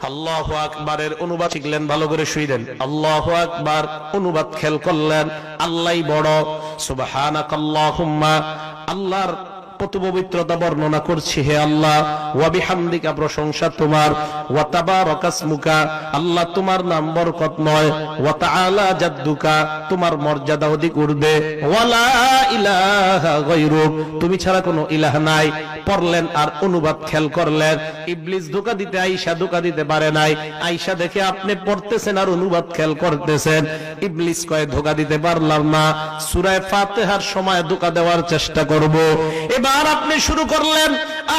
আল্লাহু আকবারের অনুবাদ শিখলেন, ভালো করে শুইলেন। আল্লাহু আকবার অনুবাদ খেয়াল করলেন, আল্লাহই বড়। সুবহানাকাল্লাহুম্মা, আল্লাহর কত পবিত্রতা বর্ণনা করছি, হে আল্লাহ। ওয়া বিহামদিকা, প্রশংসা তোমার। ওয়া তাবারাকাসমুকা, আল্লাহ তোমার নাম বরকতময়। ওয়া তাআলা জাদ্দুকা, তোমার মর্যাদা অধিক ঊর্ধ্বে। ওয়া লা ইলাহা গায়রুক, তুমি ছাড়া কোনো ইলাহ নাই। পড়লেন আর অনুবাদ খেয়াল করলেন। ইবলিস ধোঁকা দিতে আয়েশা ধোঁকা দিতে পারে নাই। আয়েশা দেখে আপনি পড়তেছেন আর অনুবাদ খেয়াল করতেছেন। ইবলিস কয় ধোঁকা দিতে পারলাম না, সূরা ফাতিহার সময় ধোঁকা দেওয়ার চেষ্টা করব। এবার আপনি শুরু করলেন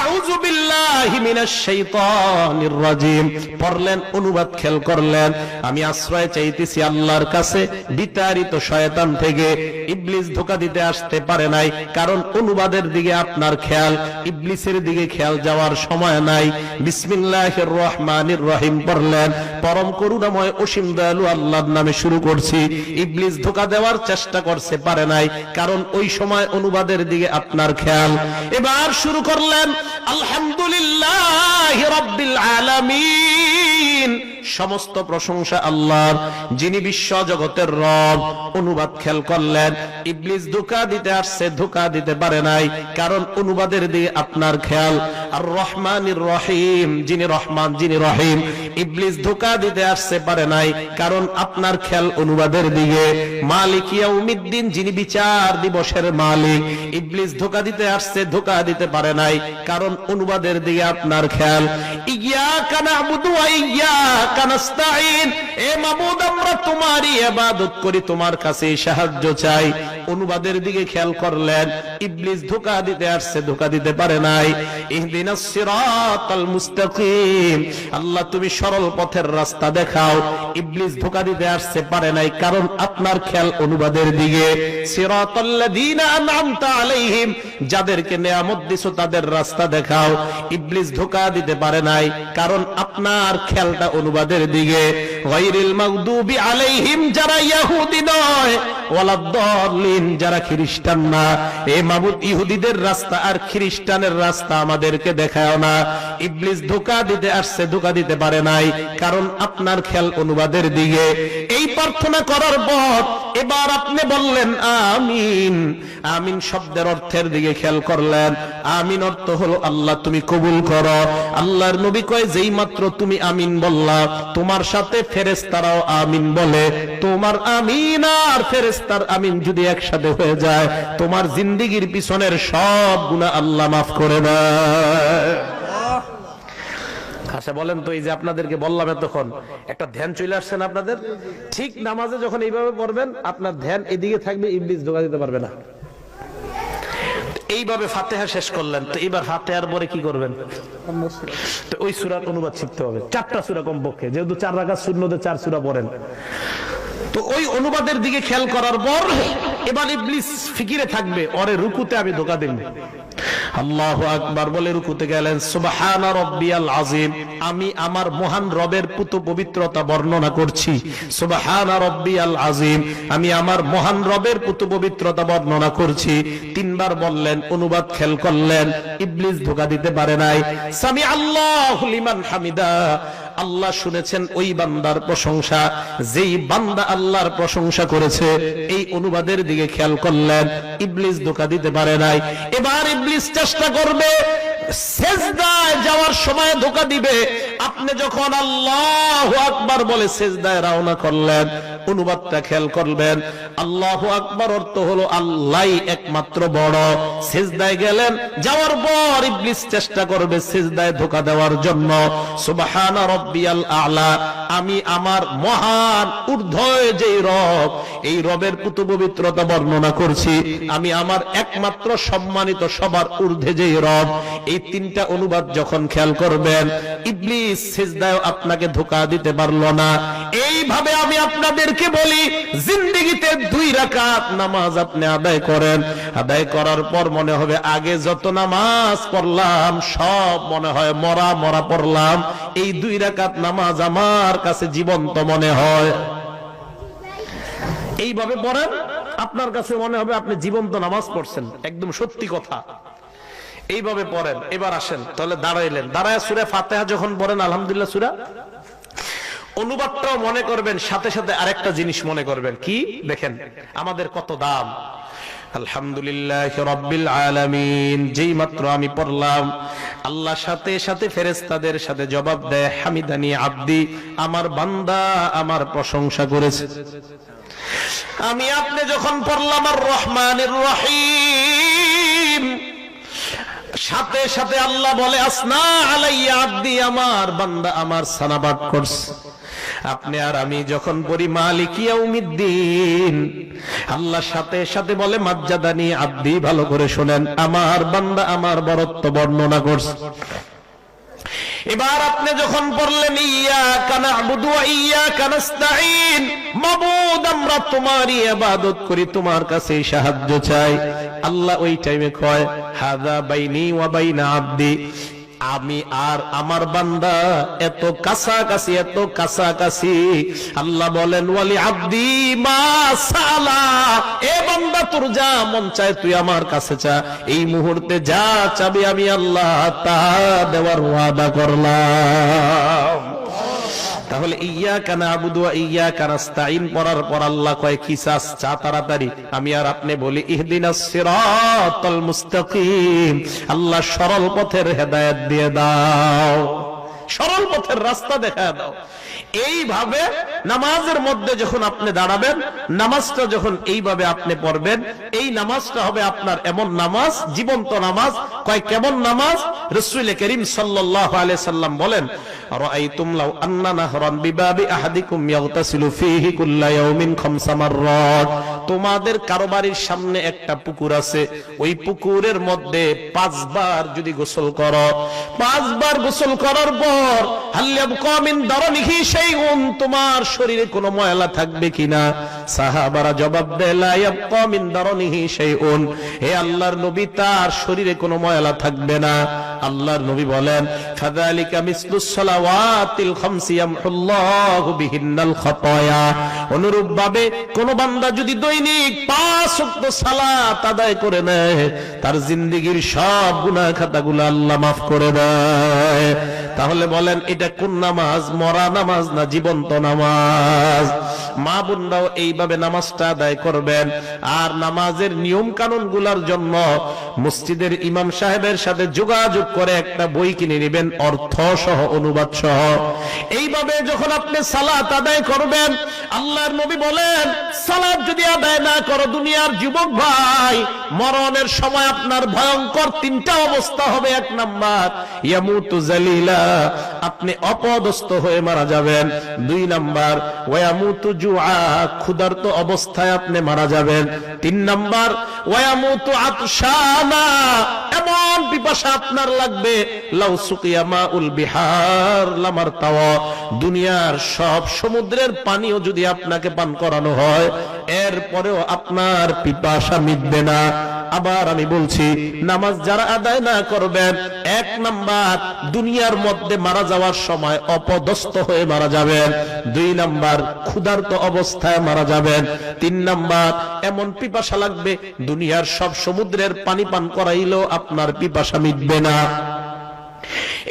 আউযু বিল্লাহি মিনাশ শাইতানির রাজিম, পড়লেন, অনুবাদ খেয়াল করলেন, আমি আশ্রয় চাইতেছি আল্লাহর কাছে বিতাড়িত শয়তান থেকে। ইবলিস ধোঁকা দিতে আসতে পারে নাই, কারণ অনুবাদের দিকে আপনার খেয়াল, ইবলিসের দিকে খেয়াল যাওয়ার সময় নাই। বিসমিল্লাহির রহমানির রহিম পড়লেন, পরম করুণাময় অসীম দয়ালু আল্লাহর নামে শুরু করছি। ইবলিস ধোঁকা দেওয়ার চেষ্টা করতে পারে নাই, কারণ ওই সময় অনুবাদের দিকে আপনার খেয়াল। এবার শুরু করলেন আলহামদুলিল্লাহি রাব্বিল আলামিন, সমস্ত প্রশংসা আল্লাহর, যিনি বিশ্ব জগতের রব। অনুবাদ খেয়াল করলেন, ইবলিস ধোঁকা দিতে আসছে, ধোঁকা দিতে পারে নাই, কারণ অনুবাদের দিকে আপনার খেয়াল। আর রহমানির রহিম, যিনি রহমান, যিনি রহিম। ইবলিস ধোঁকা দিতে আসছে, পারে নাই, কারণ আপনার খেয়াল অনুবাদের দিকে। মালিক ইয়াউমিদ্দিন, যিনি বিচার দিবসের মালিক। ইবলিস ধোঁকা দিতে আসছে, ধোঁকা দিতে পারে নাই, কারণ অনুবাদের দিকে আপনার খেয়াল। ইয়াকা না'বুদু ওয়া ইয়াকা নাস্তাঈন, এ মাবুদ আমরা তোমারই ইবাদত করি, তোমার কাছে সাহায্য চাই। অনুবাদের দিকে খেয়াল করলেন, ইবলিস ধোঁকা দিতে আসছে, ধোঁকা দিতে পারে নাই। ইহদিনাস সিরাতাল মুস্তাকিম, আল্লাহ তুমি সরল পথের রাস্তা দেখাও। ইবলিস ধোঁকা দিতে আসছে, পারে নাই, কারণ আপনার খেয়াল অনুবাদের দিকে। সিরাতাল্লাযীনা আন'আমতা আলাইহিম, যাদেরকে নিয়ামত দিছো তাদের রাস্তা দেখাও। ইবলিস ধোঁকা দিতে পারে নাই, কারণ আপনার খেয়ালটা অনুবাদের দিকে। গায়রিল মাগদুবি আলাইহিম, যারা ইহুদি নয়, ওয়ালাদ-দাল্লিন, যারা খ্রিস্টান না। এ মাবুদ, ইহুদিদের রাস্তা আর খ্রিস্টানের রাস্তা আমাদেরকে দেখাও না। ইবলিস ধোঁকা দিতে আসছে, ধোঁকা দিতে পারে নাই, কারণ আপনার খেয়াল অনুবাদের দিকে। এই প্রার্থনা করার পর এবার আপনি বললেন আমিন। আমিন শব্দের অর্থের দিকে খেয়াল করলেন। আমিন অর্থ হলো আল্লাহ তুমি কবুল করো। আল্লাহর নবী কয়, যেই মাত্র তুমি আমিন বললা, তোমার সাথে ফেরেশতারাও আমিন বলে। তোমার আমিন আর ফেরেশতার আমিন যদি একসাথে হয়ে যায়, তোমার জিন্দেগীর পিছনের সব গুনাহ আল্লাহ মাফ করে দেয়। আচ্ছা বলেন তো, এই যে আপনাদেরকে বললাম এতক্ষণ, একটা ধ্যান চলে আসছে না আপনাদের? ঠিক নামাজে যখন এইভাবে পড়বেন, আপনার ধ্যান এদিকে থাকবে, ইবলিস ধোঁকা দিতে পারবে না। এইভাবে ফাতিহা শেষ করলেন, তো এবার ফাতিহার পরে কি করবেন? তো ওই সূরার অনুবাদ শিখতে হবে, 4টা সূরা কমপক্ষে, যেহেতু 4 রাকাত সুন্নতে 4 সূরা পড়েন। তো ওই অনুবাদের দিকে খেয়াল করার পর এবার ইবলিস ফিকিরে থাকবে, ওরে রুকুতে আমি ধোঁকা দেব। আল্লাহু আকবার বলে রুকুতে গেলেন। সুবহানা রাব্বিয়াল আযীম, আমি আমার মহান রবের পুত পবিত্রতা বর্ণনা করছি। সুবহানা রাব্বিয়াল আযীম, আমি আমার মহান রবের পুত পবিত্রতা বর্ণনা করছি। 3 বার বললেন, অনুবাদ খেয়াল করলেন, ইবলিস ধোঁকা দিতে পারে নাই। সামি আল্লাহু লিমান হামিদা, আল্লাহ শুনেছেন ওই বান্দার প্রশংসা, যেই বান্দা আল্লাহর প্রশংসা করেছে। এই অনুবাদের দিকে খেয়াল করলেন, ইবলিস ধোঁকা দিতে পারে নাই। এবার ইবলিস চেষ্টা করবে সেজদায় যাওয়ার সময় ধোঁকা দিবে। আপনি যখন আল্লাহু আকবার বলে সেজদায় রওনা করলেন, অনুবাদটা খেয়াল করবেন। আল্লাহু আকবার অর্থ হলো আল্লাহই একমাত্র বড়। সেজদায় গেলেন, যাওয়ার পর ইবলিস চেষ্টা করবে সেজদায় ধোঁকা দেওয়ার জন্য। সুবহানা রাব্বিয়াল আ'লা, আমি আমার মহান ঊর্ধ্বে যেই রব, এই রবের পুত পবিত্রতা বর্ণনা করছি। আমি আমার একমাত্র সম্মানিত, সবার ঊর্ধ্বে যেই রব। এই 3টা অনুবাদ যখন খেয়াল করবেন, ইবলিস সিজদায় আপনাকে ধোঁকা দিতে পারলো না। এইভাবে আমি আপনাদেরকে বলি, জিন্দেগিতে 2 রাকাত নামাজ আপনি আদায় করেন। আদায় করার পর মনে হবে আগে যত নামাজ পড়লাম সব মনে হয় মরা মরা পড়লাম। এই 2 রাকাত নামাজ আমার কাছে জীবন্ত মনে হয়। এইভাবে পড়েন, আপনার কাছে মনে হবে আপনি জীবন্ত নামাজ পড়ছেন। একদম সত্যি কথা। এইভাবে পড়েন। এবার আসেন, তাহলে দাঁড়াইলেন, দাঁড়ায় সূরা ফাতিহা যখন পড়েন, আলহামদুলিল্লাহ সূরা অনুবাদটাও মনে করবেন, সাথে সাথে আরেকটা জিনিস মনে করবেন। কি দেখেন আমাদের কত দাম। আলহামদুলিল্লাহ রাব্বিল আলামিন, যেই মাত্র আমি পড়লাম, আল্লাহ সাথে সাথে ফেরেশতাদের সাথে জবাব দেয়, হামিদানি আব্দি, আমার বান্দা আমার প্রশংসা করেছে। আমি আপনি যখন পড়লাম আর রহমানির রহিম, সাথে সাথে আল্লাহ বলে আসনা আলাইয়া আব্দি, আমার বান্দা আমার সানাবাদ করছে। আপনি আর আমি যখন পড়ি মালিক ইয়াউমিদ্দিন, আল্লাহ সাথে সাথে বলে মাজ্জাদানি আব্দি, ভালো করে শুনেন, আমার বান্দা আমার বরত্ব বর্ণনা করছে। এবার আপনি যখন পড়লেন ইয়াকা না'বুদু ওয়া ইয়াকা নাস্তাঈন, মাবুদ আমরা তোমারই ইবাদত করি, তোমার কাছে সাহায্য চাই, আল্লাহ ওই টাইমে কয় হাযা বাইনি ওয়া বাইনা আব্দি, আমি আর আমার বান্দা এত কাছাকাছি, এত কাছাকাছি। আল্লাহ বলেন ওয়ালি আব্দি মা সালা, এ বান্দা তোর যা মন চায় তুই আমার কাছে চা, এই মুহূর্তে যা চাবি আমি আল্লাহ তা দেওয়ার ওয়াদা করলাম। তাহলে ইয়াকা না'বুদু ওয়া ইয়াকা নাস্তাঈন পড়ার পর আল্লাহ কয় কি চাস, চা তাড়াতাড়ি। আমি আর আপনি বলি ইহদিনাস সিরাতাল মুস্তাকিম, আল্লাহ সরল পথের হেদায়েত দিয়ে দাও, সরল পথের রাস্তা দেখায় দাও। এইভাবে নামাজের মধ্যে যখন আপনি দাঁড়াবেন, নামাজটা যখন এইভাবে আপনি পড়বেন, এই নামাজটা হবে আপনার এমন নামাজ, জীবন্ত নামাজ। কয় কেমন নামাজ? রাসূল করিম সাল্লাল্লাহু আলাইহি সাল্লাম বলেন, রাআইতুম লাউ আন্না নাহরান বিবাবি আহাদিকুম ইয়াগতাসিলু ফীহি কুল্লা ইয়াউমিন খামসা মাররাত, তোমাদের কারো বাড়ির সামনে একটা পুকুর আছে, ওই পুকুরের মধ্যে 5 বার যদি গোসল করো, 5 বার গোসল করার পর হাল ইয়াবকা মিন দারনিহি শাইউন, তোমার শরীরে কোনো ময়লা থাকবে কিনা? সাহাবারা জবাব দেয় লা ইয়াবকা মিন দারনিহি শাইউন, হে আল্লাহর নবী তার শরীরে কোনো ময়লা থাকবে না। আল্লাহর নবী বলেন ফাযালিকা মিসলুস সালাওয়াতিল খামসি ইয়ামহুল্লাহু বিহিন্নাল খাতায়া, অনুরূপ ভাবে কোন বান্দা যদি দৈনিক 5 ওয়াক্ত সালাত আদায় করে নেয়, তার জিন্দেগীর সব গুনাহ খাতাগুলো আল্লাহ মাফ করে দেয়। তাহলে বলেন এটা কোন নামাজ? মরা নামাজ না জীবন্ত নামাজ? মা বোনরাও এইভাবে নামাজটা আদায় করবেন। আর নামাজের নিয়ম কানুন গুলার জন্য মসজিদের ইমাম সাহেবের সাথে যোগাযোগ করে একটা বই কিনে নেবেন, অর্থ সহ অনুবাদ সহ। এইভাবে যখন আপনি সালাত আদায় করবেন, আল্লাহর নবী বলেন সালাত যদি আদায় না করো দুনিয়ার যুবক ভাই, মরণের সময় আপনার ভয়ঙ্কর 3টা অবস্থা হবে। 1 নাম্বার ইয়ামুতু জালিলা, আপনি অপদস্থ হয়ে মারা যাবেন। 2 নাম্বার ওয়ায়ামুতু জুআ, ক্ষুধার্ত অবস্থায় আপনি মারা যাবেন। 3 নাম্বার ওয়ায়ামুতু আতশানা, এমন পিপাসা আপনার লাগবে লাউ সুকিয়া মাউল বিহার লামারতাওয়া, দুনিয়ার সব সমুদ্রের পানিও যদি আপনাকে পান করানো হয় এরপরেও আপনার পিপাসা মিটবে না। আবার আমি বলছি, নামাজ যারা আদায় না করবেন, 1 নাম্বার দুনিয়ার মধ্যে মারা যাওয়ার সময় অপদস্থ হয়ে মারা যাবেন। 2 নাম্বার ক্ষুধার্ত অবস্থায় মারা যাবেন। 3 নাম্বার এমন পিপাসা লাগবে দুনিয়ার সব সমুদ্রের পানি পান করাইলেও আপনার পিপাসা মিটবে না।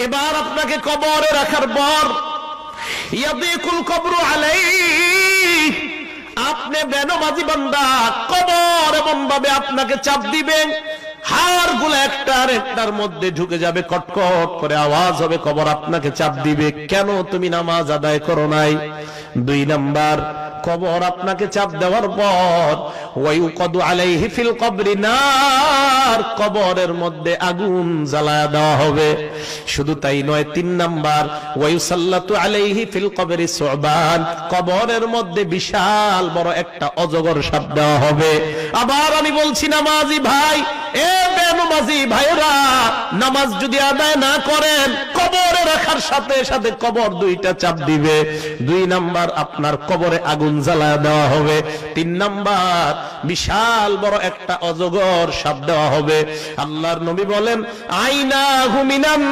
এবার আপনাকে কবরে রাখার পর ইয়াদিকুল কবরু আলাইহি, আপনি বেনমাজি বান্দা, কবর এমন ভাবে আপনাকে চাপ দিবেন, হাড় গুলো একটার একটার মধ্যে ঢুকে যাবে, কটকট করে আওয়াজ হবে, কবর আপনাকে চাপ দিবে, কেন তুমি নামাজ আদায় করো নাই? 2 নাম্বার কবর আপনাকে চাপ দেওয়ার পর ওয়ায়ুকাদু আলাইহি ফিল কবরি নার, কবরের মধ্যে আগুন জ্বালায়া দেওয়া হবে। শুধু তাই নয়, 3 নাম্বার ওয়ায়ুসাল্লাতু আলাইহি ফিল কবরি সুবান, কবরের মধ্যে বিশাল বড় একটা অজগর সাপ দেওয়া হবে। আবার আমি বলছি নামাজি ভাই, এ বেনমাজি ভাইরা, নামাজ যদি আদায় না করেন, কবরে রাখার সাথে সাথে কবর 2টা চাপ দিবে। 2 নাম্বার আপনার কবরে আগুন জ্বালায়া দেওয়া হবে। 3 নাম্বার বিশাল বড় একটা অজগর সাপ দেওয়া হবে। আল্লাহর নবী বলেন আইনাহু মিনান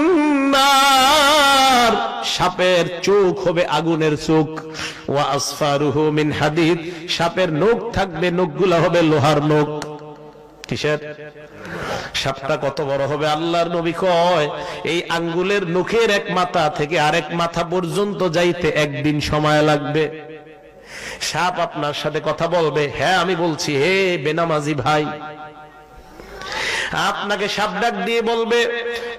নার, সাপের চোখ হবে আগুনের চোখ। ওয়া আসফারুহু মিন হাদিদ, সাপের নখ থাকবে, নখগুলো হবে লোহার নখ। কিসের? সাপটা কত বড় হবে? আল্লাহর নবী কয় এই আঙ্গুলের নখের এক মাথা থেকে আরেক মাথা পর্যন্ত যাইতে একদিন সময় লাগবে। সাপ আপনার সাথে কথা বলবে, হ্যাঁ আমি বলছি, হে বেনামাজি ভাই। আপনাকে সাপ ডাক দিয়ে বলবে,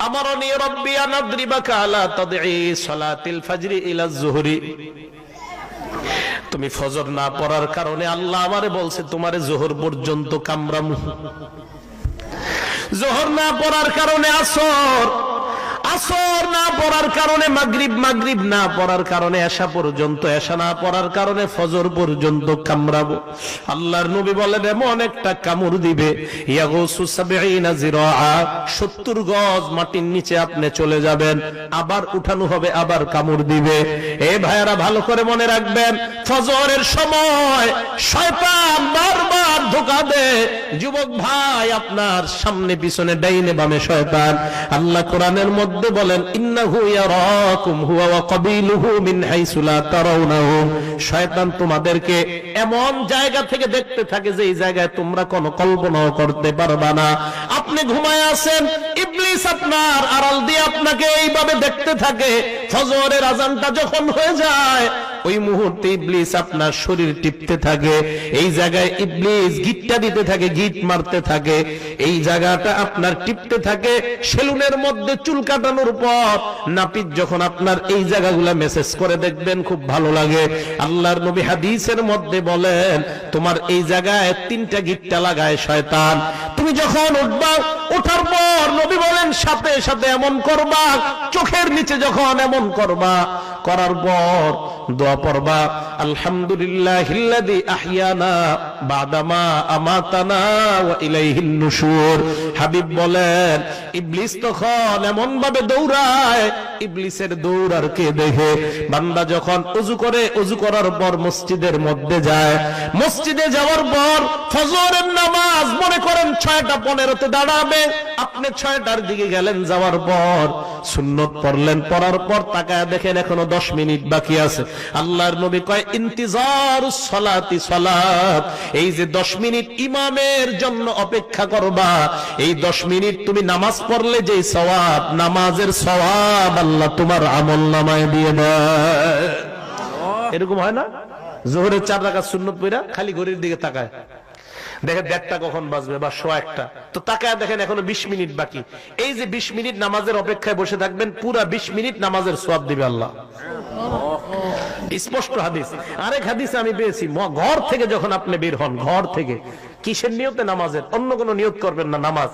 আমারনি রব্বি আন আদরিবাকা আলা তাদঈ সালাতিল ফজরি ইলা যুহরি। তুমি ফজর না পড়ার কারণে আল্লাহ আমারে বলছে তোমারে যোহর পর্যন্ত কামড়ামু। যোহর না পড়ার কারণে আসর, আসর না পড়ার কারণে মাগরিব, মাগরিব না পড়ার কারণে এশা পর্যন্ত, এশা না পড়ার কারণে ফজর পর্যন্ত কামড়াবো। আল্লাহর নবী বলেন এমন একটা কামড় দিবে, ইয়াগুসু ৭০ জিরাআ, ৭০ গজ মাটির নিচে আপনি চলে যাবেন, আবার উঠানো হবে, আবার কামড় দিবে। এ ভাইয়ারা ভালো করে মনে রাখবেন, ফজরের সময় শয়তান বারবার ধোঁকা দেয়। যুবক ভাই, আপনার সামনে পিছনে ডাইনে বামে শয়তান। আল্লাহ কোরআনের মধ্যে বলেন, ইন্নাহু ইয়ারাকুম হুয়া ওয়া কাবিলুহু মিন হাইসু লা তারাউনাহুম। শয়তান তোমাদেরকে এমন জায়গা থেকে দেখতে থাকে যে এই জায়গায় তোমরা কোনো কল্পনাও করতে পারবা না। আপনি ঘুমায় আছেন, ইবলিস আপনার আড়াল দিয়ে আপনাকে এইভাবে দেখতে থাকে। ফজরের আযানটা যখন হয়ে যায়, ওই মুহূর্তে ইবলিস আপনার শরীর টিপতে থাকে। এই জায়গায় ইবলিস গিটটা দিতে থাকে, গিট মারতে থাকে। এই জায়গাটা আপনার টিপতে থাকে। সেলুনের মধ্যে চুল কাটানোর পর নাপিত যখন আপনার এই জায়গাগুলা মেসেজ করে, দেখবেন খুব ভালো লাগে। আল্লাহর নবী হাদিসের মধ্যে বলেন, তোমার এই জায়গায় 3টা গিটটা লাগায় শয়তান। তুমি যখন উঠবা, ওঠার পর নবী বলেন সাথে সাথে এমন করবা, চোখের নিচে যখন এমন করবা, করার পর দোয়া পড়বা, আলহামদুলিল্লাহিল্লাযী আহইয়ানা বাদামা আমাতানা ওয়া ইলাইহিন নুশুর। হাবিব বলেন ইবলিস তখন এমন ভাবে দৌড়ায়, ইবলিসের দৌড় আর কে দেখে? বান্দা যখন ওযু করে, ওযু করার পর মসজিদের মধ্যে যায়, মসজিদে যাওয়ার পর ফজরের নামাজ মনে করেন 6টা 15-তে দাঁড়াবে, আপনি 6টার দিকে গেলেন, যাওয়ার পর সুন্নত পড়লেন, পড়ার পর তাকায় দেখেন এখনো 10 মিনিট বাকি আছে। আল্লাহর নবী কয় ইন্তিজারুস সালাতি সালাত, এই যে 10 মিনিট ইমামের জন্য অপেক্ষা করবা, এই 10 মিনিট তুমি নামাজ পড়লে যে সওয়াব, নামাজের সওয়াব আল্লাহ তোমার আমলনামায় দিয়ে দেয়। এরকম হয় না? যোহরের 4 রাকাত সুন্নত পড়া খালি ঘড়ির দিকে তাকায়, দেখেন 1:30 কখন বাজবে বা 1:15, তো তাকায় দেখেন এখনো 20 মিনিট বাকি। এই যে 20 মিনিট নামাজের অপেক্ষায় বসে থাকবেন, পুরা 20 মিনিট নামাজের সওয়াব দিবে আল্লাহ। স্পষ্ট হাদিস। আরেক হাদিসে আমি পেয়েছি, ঘর থেকে যখন আপনি বের হন, ঘর থেকে কিসের নিয়তে? নামাজের। অন্য কোনো নিয়ত করবেন না, নামাজ।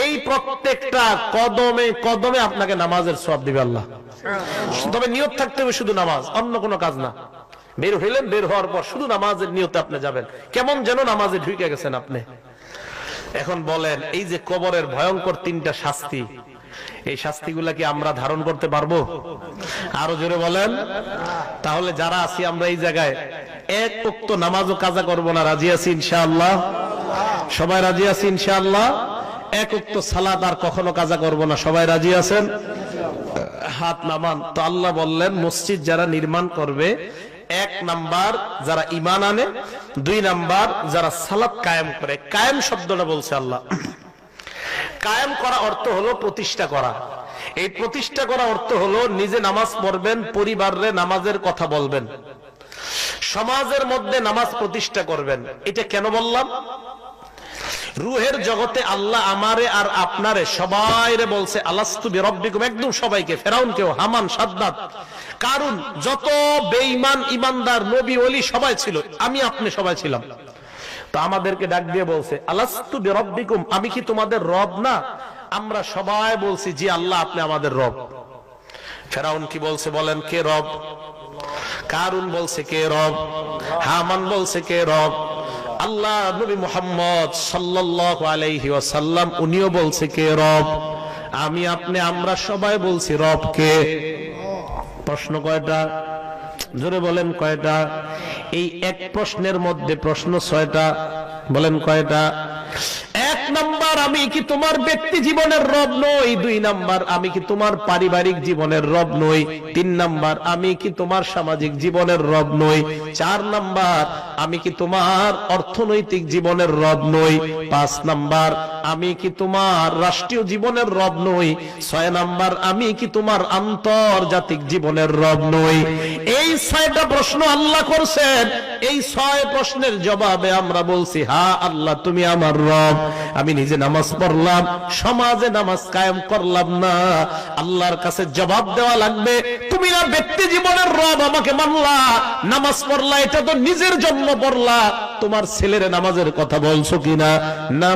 এই প্রত্যেকটা কদমে কদমে আপনাকে নামাজের সওয়াব দিবে আল্লাহ। তবে নিয়ত থাকতে হবে শুধু নামাজ, অন্য কোনো কাজ না। বের হইলেন, বের হওয়ার পর শুধু নামাজের নিয়তে আপনি যাবেন, কেমন যেন নামাজে ঢুকে গেছেন আপনি। এখন বলেন, এই যে কবরের ভয়ঙ্কর 3টা শাস্তি, এই শাস্তিগুলা কি আমরা ধারণ করতে পারবো? আরো জোরে বলেন। তাহলে যারা আছি আমরা এই জায়গায়, এক ওয়াক্ত নামাজও কাজা করব না, রাজি আছি ইনশাআল্লাহ? সবাই রাজি আছি ইনশাআল্লাহ? এক ওয়াক্ত সালাত আর কখনো কাজা করব না, সবাই রাজি আছেন? হাত নামান। তো আল্লাহ বললেন, মসজিদ যারা নির্মাণ করবে, 1 নাম্বার যারা ঈমান আনে, 2 নাম্বার যারা সালাত কায়েম করে। কায়েম শব্দটা বলছে আল্লাহ। কায়েম করা অর্থ হলো প্রতিষ্ঠা করা। এই প্রতিষ্ঠা করা অর্থ হলো নিজে নামাজ পড়বেন, পরিবারে নামাজের কথা বলবেন, সমাজের মধ্যে নামাজ প্রতিষ্ঠা করবেন। এটা কেন বললাম? রুহের জগতে আল্লাহ আমারে আর আপনারে সবাইরে বলছে আলাস্তু বিরব্বিকুম, একদম সবাইকে, ফেরাউনকেও, হামান, সাদ্দাত, কারুন, যত বেঈমান ইমানদার নবী ওলি সবাই ছিল, আমি আপনি সবাই ছিলাম। তো আমাদেরকে ডাক দিয়ে বলছে আলাস্তু বিরব্বিকুম, আমি কি তোমাদের রব না? আমরা সবাই বলছি জি আল্লাহ আপনি আমাদের রব। ফেরাউন কি বলছে বলেন? কে রব? কারুন বলছে কে রব? হামান বলছে কে রব? আল্লাহ নবী মুহাম্মদ সাল্লাল্লাহু আলাইহি ওয়াসাল্লাম উনিও বলছে কে রব? আমি আপনি আমরা সবাই বলছি রব কে। প্রশ্ন কয়টা? জোরে বলেন কয়টা? এই এক প্রশ্নের মধ্যে প্রশ্ন 6টা। বলেন কয়টা? 1 নাম্বার, আমি কি তোমার ব্যক্তি জীবনের রব নই? 2 নাম্বার, আমি কি তোমার পারিবারিক জীবনের রব নই? 3 নাম্বার, আমি কি তোমার সামাজিক জীবনের রব নই? 4 নাম্বার, আমি কি তোমার অর্থনৈতিক জীবনের রব নই? 5 নাম্বার, আমি কি তোমার রাষ্ট্রীয় জীবনের রব নই? 6 নাম্বার, আমি কি তোমার আন্তর্জাতিক জীবনের রব নই? এই 6টা প্রশ্ন আল্লাহ করছেন। এই 6 প্রশ্নের জবাবে আমরা বলছি, হ্যাঁ আল্লাহ তুমি আমার রব। আমি নিজে নামাজ পড়লাম, সমাজে নামাজ কায়েম করলাম না, আল্লাহর কাছে জবাব দেওয়া লাগবে। তুমি না ব্যক্তি জীবনের রব, আমাকে মানলা, নামাজ পড়লা, এটা তো নিজের জন্য পড়লা, তোমার ছেলের নামাজের কথা বলছো কিনা? না